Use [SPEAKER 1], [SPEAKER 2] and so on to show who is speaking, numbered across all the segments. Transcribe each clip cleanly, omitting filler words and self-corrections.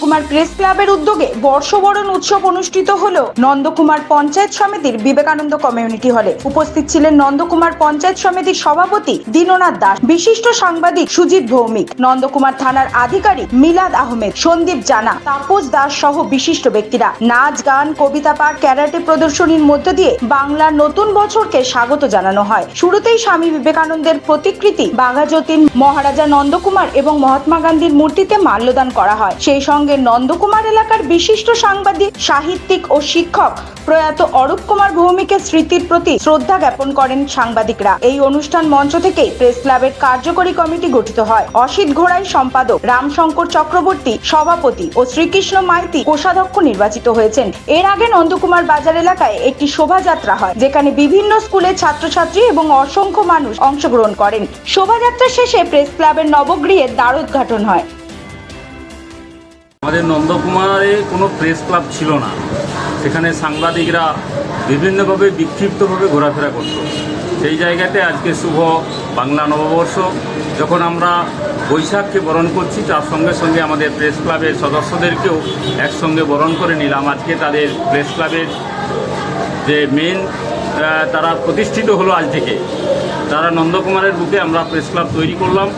[SPEAKER 1] Nandakumar press ক্লাবের উদ্যোগে বর্ষবরণ উৎসব অনুষ্ঠিত হলো নন্দকুমার পঞ্চায়েত সমিতির বিবেকানন্দ কমিউনিটি হলে। উপস্থিত ছিলেন নন্দকুমার পঞ্চায়েত সমিতির সভাপতি দীননাথ দাস, বিশিষ্ট সাংবাদিক সুজিত ভৌমিক, নন্দকুমার থানার আধিকারিক মিলাদ আহমেদ, সন্দীপ জানা, তাপস দাস সহ বিশিষ্ট ব্যক্তিরা। নাচ, গান, কবিতা পাঠ, ক্যারাটে প্রদর্শনীর মধ্য দিয়ে বাংলার নতুন বছরকে স্বাগত জানানো হয়। শুরুতেই স্বামী বিবেকানন্দের প্রতিকৃতি, বাঘাযতীন, মহারাজা নন্দকুমার এবং মহাত্মা গান্ধীর মূর্তিতে মাল্যদান করা হয়। সেই সঙ্গে নন্দকুমার এলাকার বিশিষ্ট সাংবাদিক, সাহিত্যিক ও শিক্ষক প্রয়াত অরূপ কুমার ভৌমিকের স্মৃতির প্রতি শ্রদ্ধা জ্ঞাপন করেন সাংবাদিকরা। এই অনুষ্ঠান মঞ্চ থেকে প্রেস ক্লাবের কার্যকরী কমিটি গঠিত হয়। অসিত ঘোড়াই সম্পাদক, রামশঙ্কর চক্রবর্তী সভাপতি ও শ্রীকৃষ্ণ মাইতি কোষাধ্যক্ষ নির্বাচিত হয়েছেন। এর আগে নন্দকুমার বাজার এলাকায় একটি শোভাযাত্রা হয়, যেখানে বিভিন্ন স্কুলের ছাত্রছাত্রী এবং অসংখ্য মানুষ অংশগ্রহণ করেন। শোভাযাত্রা শেষে প্রেস ক্লাবের নবগৃহের দ্বারোদ্ঘাটন হয়।
[SPEAKER 2] আমাদের নন্দকুমারে কোনো প্রেস ক্লাব ছিল না, সেখানে সাংবাদিকরা বিভিন্নভাবে বিক্ষিপ্তভাবে ঘোরাফেরা করত। সেই জায়গাতে আজকে শুভ বাংলা নববর্ষ যখন আমরা বৈশাখকে বরণ করছি, তার সঙ্গে সঙ্গে আমাদের প্রেস ক্লাবের সদস্যদেরকেও একসঙ্গে বরণ করে নিলাম। আজকে তাদের প্রেস ক্লাবের যে মেন তারা প্রতিষ্ঠিত হলো আজ থেকে। তারা নন্দকুমারের বুকে আমরা প্রেস ক্লাব তৈরি করলাম।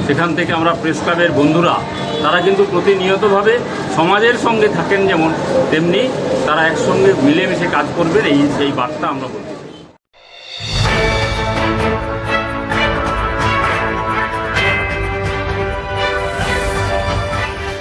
[SPEAKER 2] সেখান থেকে আমরা প্রেস ক্লাবের বন্ধুরা তারা কিন্তু প্রতিনিয়তভাবে সমাজের সঙ্গে থাকেন, যেমন তেমনি তারা একসঙ্গে মিলেমিশে কাজ করবেন, সেই বার্তা আমরা বলতে চাই।